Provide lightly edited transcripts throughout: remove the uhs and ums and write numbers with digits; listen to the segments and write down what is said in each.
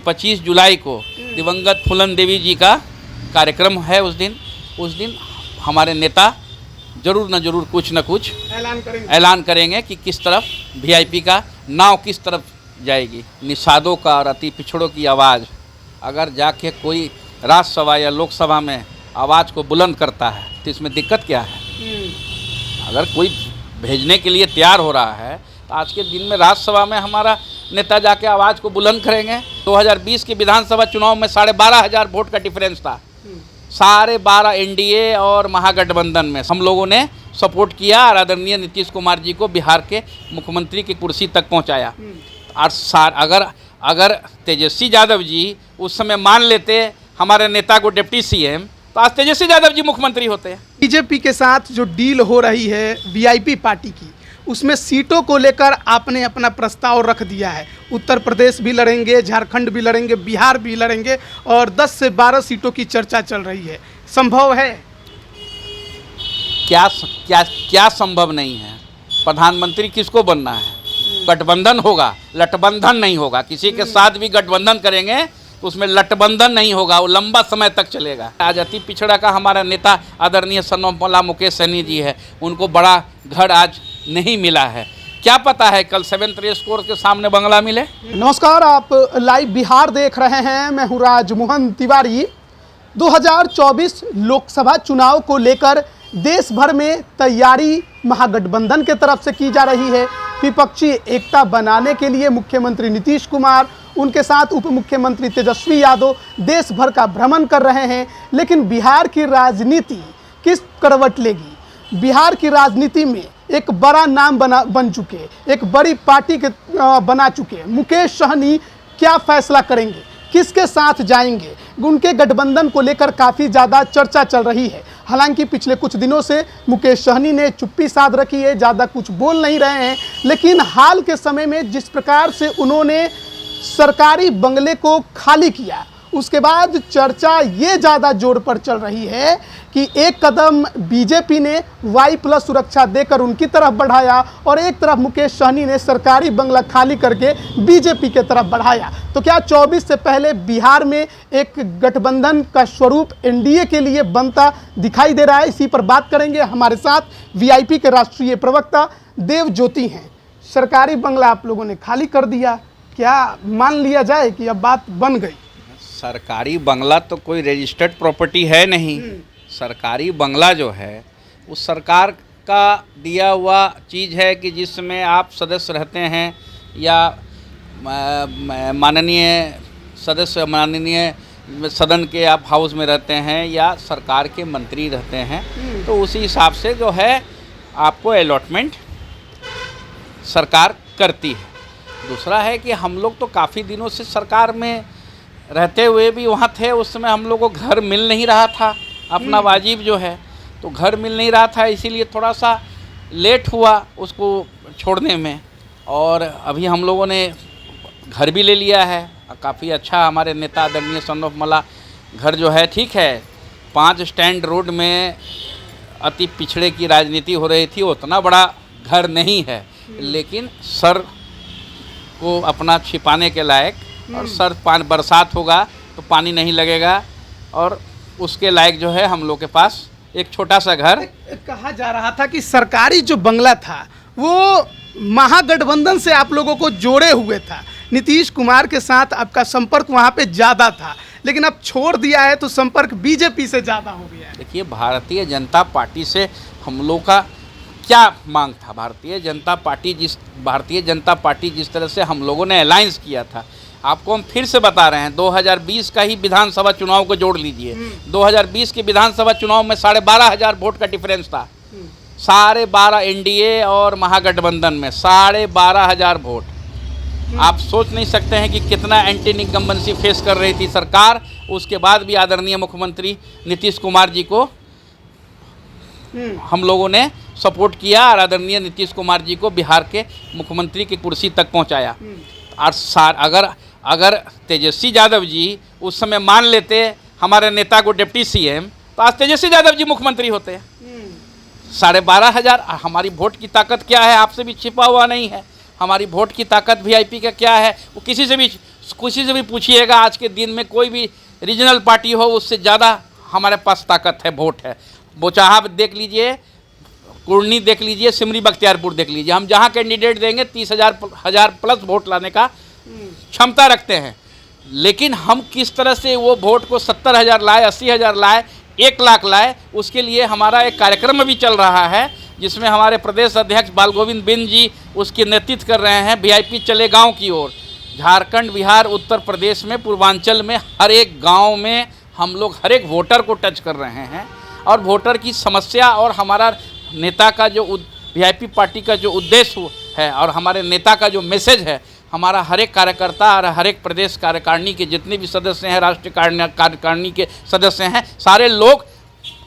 25 जुलाई को दिवंगत फूलन देवी जी का कार्यक्रम है। उस दिन हमारे नेता जरूर न जरूर कुछ न कुछ ऐलान करेंगे कि किस तरफ वीआईपी का नाव किस तरफ जाएगी। निषादों का और अति पिछड़ों की आवाज़ अगर जाके कोई राज्यसभा या लोकसभा में आवाज़ को बुलंद करता है तो इसमें दिक्कत क्या है? अगर कोई भेजने के लिए तैयार हो रहा है तो आज के दिन में राज्यसभा में हमारा नेता जाके आवाज़ को बुलंद करेंगे। 2020 के विधानसभा चुनाव में 12,500 वोट का डिफरेंस था। 12.5 एनडीए और महागठबंधन में हम लोगों ने सपोर्ट किया और आदरणीय नीतीश कुमार जी को बिहार के मुख्यमंत्री की कुर्सी तक पहुंचाया। और अगर तेजस्वी यादव जी उस समय मान लेते हमारे नेता को डिप्टी सीएम तो आज तेजस्वी यादव जी मुख्यमंत्री होते। बीजेपी के साथ जो डील हो रही है वीआईपी पार्टी की, उसमें सीटों को लेकर आपने अपना प्रस्ताव रख दिया है। उत्तर प्रदेश भी लड़ेंगे, झारखंड भी लड़ेंगे, बिहार भी लड़ेंगे और 10 से 12 सीटों की चर्चा चल रही है। संभव है? क्या संभव नहीं है? प्रधानमंत्री किसको बनना है? गठबंधन होगा, लटबंधन नहीं होगा। किसी के साथ भी गठबंधन करेंगे तो उसमें लटबंधन नहीं होगा, वो लंबा समय तक चलेगा। आज अति पिछड़ा का हमारा नेता आदरणीय सन्माननीय मुकेश सहनी जी है, उनको बड़ा घर आज नहीं मिला है। क्या पता है कल 7th रेस कोर्स के सामने बंगला मिले। नमस्कार, आप लाइव बिहार देख रहे हैं। मैं हूँ राजमोहन तिवारी। 2024 लोकसभा चुनाव को लेकर देश भर में तैयारी महागठबंधन के तरफ से की जा रही है। विपक्षी एकता बनाने के लिए मुख्यमंत्री नीतीश कुमार, उनके साथ उप मुख्यमंत्री तेजस्वी यादव देश भर का भ्रमण कर रहे हैं। लेकिन बिहार की राजनीति किस करवट लेगी? बिहार की राजनीति में एक बड़ा नाम बन चुके, एक बड़ी पार्टी के बना चुके मुकेश सहनी क्या फैसला करेंगे, किसके साथ जाएंगे? उनके गठबंधन को लेकर काफ़ी ज़्यादा चर्चा चल रही है। हालांकि पिछले कुछ दिनों से मुकेश सहनी ने चुप्पी साध रखी है, ज़्यादा कुछ बोल नहीं रहे हैं। लेकिन हाल के समय में जिस प्रकार से उन्होंने सरकारी बंगले को खाली किया, उसके बाद चर्चा ये ज़्यादा जोर पर चल रही है कि एक कदम बीजेपी ने Y+ सुरक्षा देकर उनकी तरफ बढ़ाया और एक तरफ मुकेश सहनी ने सरकारी बंगला खाली करके बीजेपी के तरफ बढ़ाया। तो क्या 24 से पहले बिहार में एक गठबंधन का स्वरूप एनडीए के लिए बनता दिखाई दे रहा है? इसी पर बात करेंगे। हमारे साथ वीआईपी के राष्ट्रीय प्रवक्ता देव ज्योति हैं। सरकारी बंगला आप लोगों ने खाली कर दिया, क्या मान लिया जाए कि अब बात बन गई? सरकारी बंगला तो कोई रजिस्टर्ड प्रॉपर्टी है नहीं। सरकारी बंगला जो है वो सरकार का दिया हुआ चीज़ है कि जिसमें आप सदस्य रहते हैं या माननीय सदन के आप हाउस में रहते हैं या सरकार के मंत्री रहते हैं, तो उसी हिसाब से जो है आपको अलॉटमेंट सरकार करती है। दूसरा है कि हम लोग तो काफ़ी दिनों से सरकार में रहते हुए भी वहाँ थे। उस समय हम लोग को घर मिल नहीं रहा था, अपना वाजिब जो है तो घर मिल नहीं रहा था, इसीलिए थोड़ा सा लेट हुआ उसको छोड़ने में। और अभी हम लोगों ने घर भी ले लिया है, काफ़ी अच्छा। हमारे नेता आदरणीय सन्माननीय घर जो है ठीक है, 5 स्टैंड रोड में अति पिछड़े की राजनीति हो रही थी, उतना बड़ा घर नहीं है, लेकिन सर को अपना छिपाने के लायक, और सर बरसात होगा तो पानी नहीं लगेगा, और उसके लायक जो है हम लोग के पास एक छोटा सा घर। कहा जा रहा था कि सरकारी जो बंगला था वो महागठबंधन से आप लोगों को जोड़े हुए था, नीतीश कुमार के साथ आपका संपर्क वहाँ पे ज़्यादा था, लेकिन अब छोड़ दिया है तो संपर्क बीजेपी से ज़्यादा हो गया है। देखिए, भारतीय जनता पार्टी से हम लोग का क्या मांग था? भारतीय जनता पार्टी जिस तरह से हम लोगों ने अलायंस किया था, आपको हम फिर से बता रहे हैं, 2020 का ही विधानसभा चुनाव को जोड़ लीजिए। 2020 के विधानसभा चुनाव में 12,500 वोट का डिफरेंस था। 12.5 एनडीए और महागठबंधन में 12,500 वोट। आप सोच नहीं सकते हैं कि कितना एंटी इनकम्बेंसी फेस कर रही थी सरकार। उसके बाद भी आदरणीय मुख्यमंत्री नीतीश कुमार जी को हम लोगों ने सपोर्ट किया और आदरणीय नीतीश कुमार जी को बिहार के मुख्यमंत्री की कुर्सी तक पहुंचाया। और अगर तेजस्वी यादव जी उस समय मान लेते हमारे नेता को डिप्टी सीएम तो आज तेजस्वी यादव जी मुख्यमंत्री होते। 12,500 हमारी वोट की ताकत क्या है आपसे भी छिपा हुआ नहीं है। हमारी वोट की ताकत वीआईपी का क्या है वो किसी से भी किसी से भी पूछिएगा, आज के दिन में कोई भी रीजनल पार्टी हो, उससे ज़्यादा हमारे पास ताकत है, वोट है। वो चाहे आप देख लीजिए, कुर्नी देख लीजिए, सिमरी बख्तियारपुर देख लीजिए, हम जहाँ कैंडिडेट देंगे 30,000 प्लस वोट लाने का क्षमता रखते हैं। लेकिन हम किस तरह से वो वोट को 70,000 लाए, 80,000 लाए, 1 लाख लाए, उसके लिए हमारा एक कार्यक्रम भी चल रहा है, जिसमें हमारे प्रदेश अध्यक्ष बाल गोविंद बिंद जी उसकी नेतृत्व कर रहे हैं। वीआईपी चले गांव की ओर। झारखंड, बिहार, उत्तर प्रदेश में, पूर्वांचल में हर एक गांव में हम लोग हर एक वोटर को टच कर रहे हैं, और वोटर की समस्या और हमारा नेता का जो वीआईपी पार्टी का जो उद्देश्य है और हमारे नेता का जो मैसेज है, हमारा हर एक कार्यकर्ता और हर एक प्रदेश कार्यकारिणी के जितने भी सदस्य हैं, राष्ट्रीय कार्यकारिणी के सदस्य हैं, सारे लोग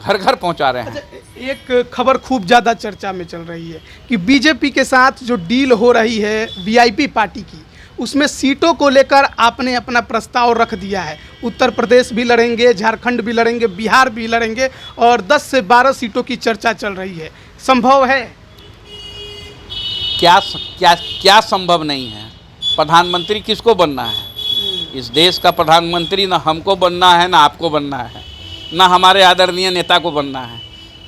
घर घर पहुंचा रहे हैं। अच्छा, एक खबर खूब ज़्यादा चर्चा में चल रही है कि बीजेपी के साथ जो डील हो रही है वीआईपी पार्टी की, उसमें सीटों को लेकर आपने अपना प्रस्ताव रख दिया है। उत्तर प्रदेश भी लड़ेंगे, झारखंड भी लड़ेंगे, बिहार भी लड़ेंगे, और 10 से 12 सीटों की चर्चा चल रही है। संभव है? क्या संभव नहीं है? प्रधानमंत्री किसको बनना है? इस देश का प्रधानमंत्री ना हमको बनना है, ना आपको बनना है, ना हमारे आदरणीय नेता को बनना है।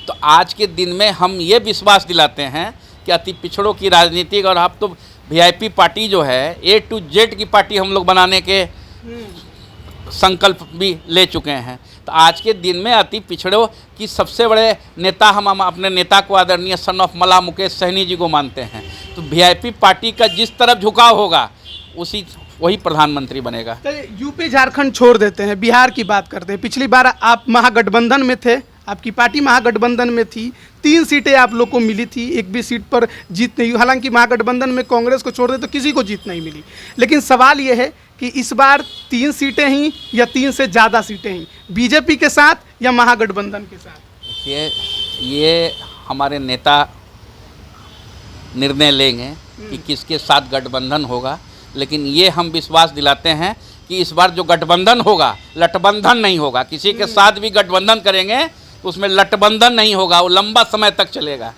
तो आज के दिन में हम ये विश्वास दिलाते हैं कि अति पिछड़ों की राजनीति, और अब तो वीआईपी पार्टी जो है A to Z की पार्टी हम लोग बनाने के संकल्प भी ले चुके हैं। तो आज के दिन में अति पिछड़ों की सबसे बड़े नेता हम अपने नेता को आदरणीय सन ऑफ मला मुकेश सहनी जी को मानते हैं। तो वीआईपी पार्टी का जिस तरफ झुकाव होगा वही प्रधानमंत्री बनेगा। तो यूपी झारखंड छोड़ देते हैं, बिहार की बात करते हैं। पिछली बार आप महागठबंधन में थे, आपकी पार्टी महागठबंधन में थी, 3 सीटें आप लोग को मिली थी, एक भी सीट पर जीत नहीं हुई। हालांकि महागठबंधन में कांग्रेस को छोड़ दे तो किसी को जीत नहीं मिली। लेकिन सवाल ये है कि इस बार 3 सीटें ही या 3 से ज़्यादा सीटें ही, बीजेपी के साथ या महागठबंधन के साथ? ये हमारे नेता निर्णय लेंगे कि किसके साथ गठबंधन होगा। लेकिन ये हम विश्वास दिलाते हैं कि इस बार जो गठबंधन होगा, लटबंधन नहीं होगा। किसी के साथ भी गठबंधन करेंगे तो उसमें लटबंधन नहीं होगा, वो लंबा समय तक चलेगा,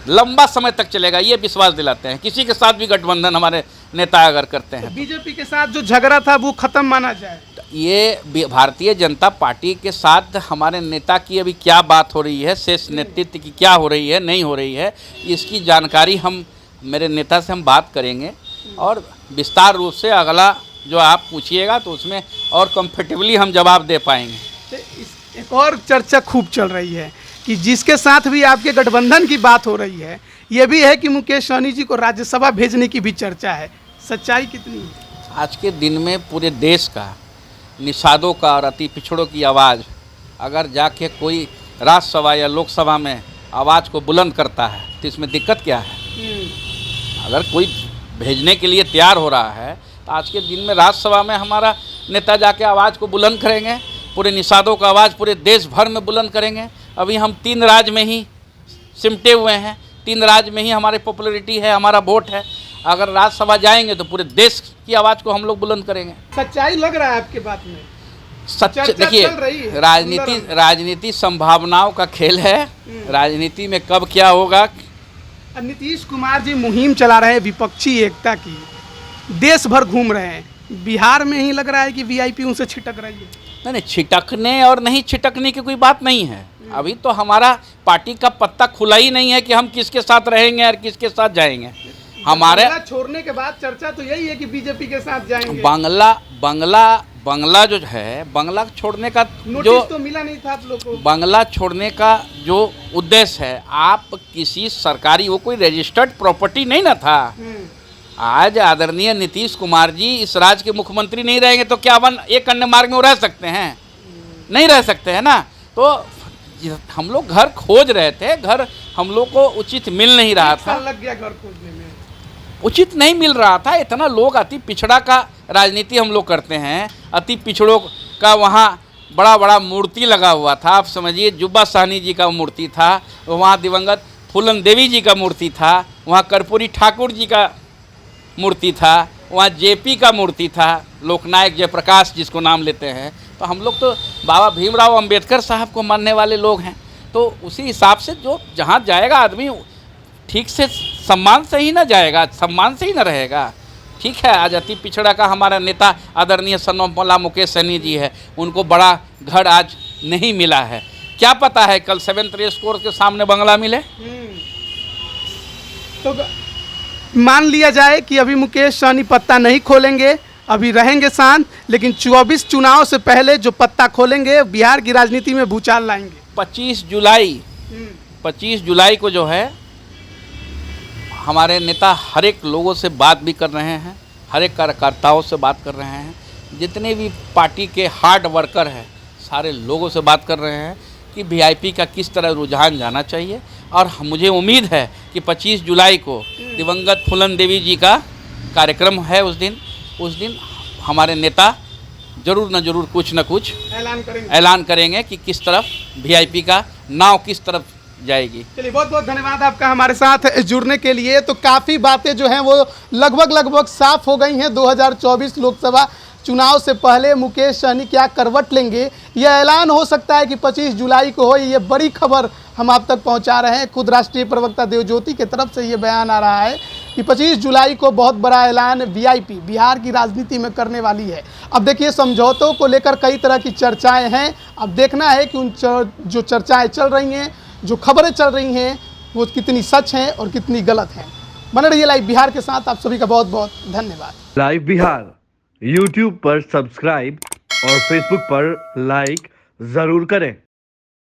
लंबा समय तक चलेगा, ये विश्वास दिलाते हैं। किसी के साथ भी गठबंधन हमारे नेता अगर करते हैं, बीजेपी के साथ जो झगड़ा था वो खत्म माना जाए। ये भारतीय जनता पार्टी के साथ हमारे नेता की अभी क्या बात हो रही है, शेष नेतृत्व की क्या हो रही है, नहीं हो रही है, इसकी जानकारी हम मेरे नेता से हम बात करेंगे, और विस्तार रूप से अगला जो आप पूछिएगा तो उसमें और कंफर्टेबली हम जवाब दे पाएंगे। एक और चर्चा खूब चल रही है कि जिसके साथ भी आपके गठबंधन की बात हो रही है, ये भी है कि मुकेश सहनी जी को राज्यसभा भेजने की भी चर्चा है। सच्चाई कितनी है? आज के दिन में पूरे देश का निषादों का और अति पिछड़ों की आवाज़ अगर जाके कोई राज्यसभा या लोकसभा में आवाज़ को बुलंद करता है तो इसमें दिक्कत क्या है? अगर कोई भेजने के लिए तैयार हो रहा है तो आज के दिन में राज्यसभा में हमारा नेता जाके आवाज़ को बुलंद करेंगे, पूरे निषादों का आवाज़ पूरे देश भर में बुलंद करेंगे। अभी हम 3 राज्य में ही सिमटे हुए हैं, 3 राज्य में ही हमारी पॉपुलैरिटी है, हमारा वोट है। अगर राज्यसभा जाएंगे तो पूरे देश की आवाज़ को हम लोग बुलंद करेंगे। सच्चाई लग रहा है आपके बात में? सच देखिए, राजनीति संभावनाओं का खेल है। राजनीति में कब क्या होगा। नीतीश कुमार जी मुहिम चला रहे हैं विपक्षी एकता की, देश भर घूम रहे हैं, बिहार में ही लग रहा है कि वीआईपी उनसे छिटक रही है। नहीं, छिटकने और नहीं छिटकने की कोई बात नहीं है। अभी तो हमारा पार्टी का पत्ता खुला ही नहीं है कि हम किसके साथ रहेंगे और किसके साथ जाएंगे। हमारे छोड़ने के बाद चर्चा तो यही है कि बीजेपी के साथ जाएंगे। बंगला जो है, बंगला छोड़ने का जो तो मिला नहीं था आप लोग को। बंगला छोड़ने का जो उद्देश्य है, आप किसी सरकारी, वो कोई रजिस्टर्ड प्रॉपर्टी नहीं ना था। आज आदरणीय नीतीश कुमार जी इस राज्य के मुख्यमंत्री नहीं रहेंगे तो क्या एक अन्य मार्ग में वो रह सकते हैं? नहीं रह सकते हैं ना। तो हम लोग घर खोज रहे थे, घर हम लोग को उचित मिल नहीं रहा था, लग गया घर खोजने में, उचित नहीं मिल रहा था। इतना लोग अति पिछड़ा का राजनीति हम लोग करते हैं। अति पिछड़ों का वहाँ बड़ा बड़ा मूर्ति लगा हुआ था, आप समझिए जुब्बा सहनी जी का मूर्ति था, वहाँ दिवंगत फूलन देवी जी का मूर्ति था, वहाँ कर्पूरी ठाकुर जी का मूर्ति था, वहाँ जेपी का मूर्ति था, लोकनायक जयप्रकाश जिसको नाम लेते हैं। तो हम लोग तो बाबा भीमराव अंबेडकर साहब को मानने वाले लोग हैं। तो उसी हिसाब से जो जहाँ जाएगा आदमी ठीक से सम्मान से ही ना जाएगा, सम्मान से ही ना रहेगा। ठीक है, आज अति पिछड़ा का हमारा नेता आदरणीय सन्मानला मुकेश सहनी जी है, उनको बड़ा घर आज नहीं मिला है। क्या पता है कल 7th रेस कोर्स के सामने बंगला मिले। तो मान लिया जाए कि अभी मुकेश सहनी पत्ता नहीं खोलेंगे, अभी रहेंगे शांत, लेकिन 24 चुनाव से पहले जो पत्ता खोलेंगे बिहार की राजनीति में भूचाल लाएंगे। 25 जुलाई को जो है हमारे नेता हर एक लोगों से बात भी कर रहे हैं, हर एक कार्यकर्ताओं से बात कर रहे हैं, जितने भी पार्टी के हार्ड वर्कर हैं सारे लोगों से बात कर रहे हैं कि वीआईपी का किस तरह रुझान जाना चाहिए। और मुझे उम्मीद है कि 25 जुलाई को दिवंगत फूलन देवी जी का कार्यक्रम है। उस दिन हमारे नेता जरूर न जरूर कुछ न कुछ ऐलान करेंगे कि किस तरफ वीआईपी का नाव किस तरफ जाएगी। चलिए, बहुत बहुत धन्यवाद आपका हमारे साथ जुड़ने के लिए। तो काफ़ी बातें जो हैं वो लगभग साफ हो गई हैं। 2024 लोकसभा चुनाव से पहले मुकेश सहनी क्या करवट लेंगे, यह ऐलान हो सकता है कि 25 जुलाई को हो। ये बड़ी खबर हम आप तक पहुंचा रहे हैं। खुद राष्ट्रीय प्रवक्ता देवज्योति की तरफ से ये बयान आ रहा है कि 25 जुलाई को बहुत बड़ा ऐलान वीआईपी बिहार की राजनीति में करने वाली है। अब देखिए, समझौतों को लेकर कई तरह की चर्चाएं हैं। अब देखना है कि उन जो चर्चाएं चल रही हैं, जो खबरें चल रही हैं, वो कितनी सच हैं और कितनी गलत हैं। बने रहिए लाइव बिहार के साथ। आप सभी का बहुत बहुत धन्यवाद। लाइव बिहार YouTube पर सब्सक्राइब और Facebook पर लाइक जरूर करें।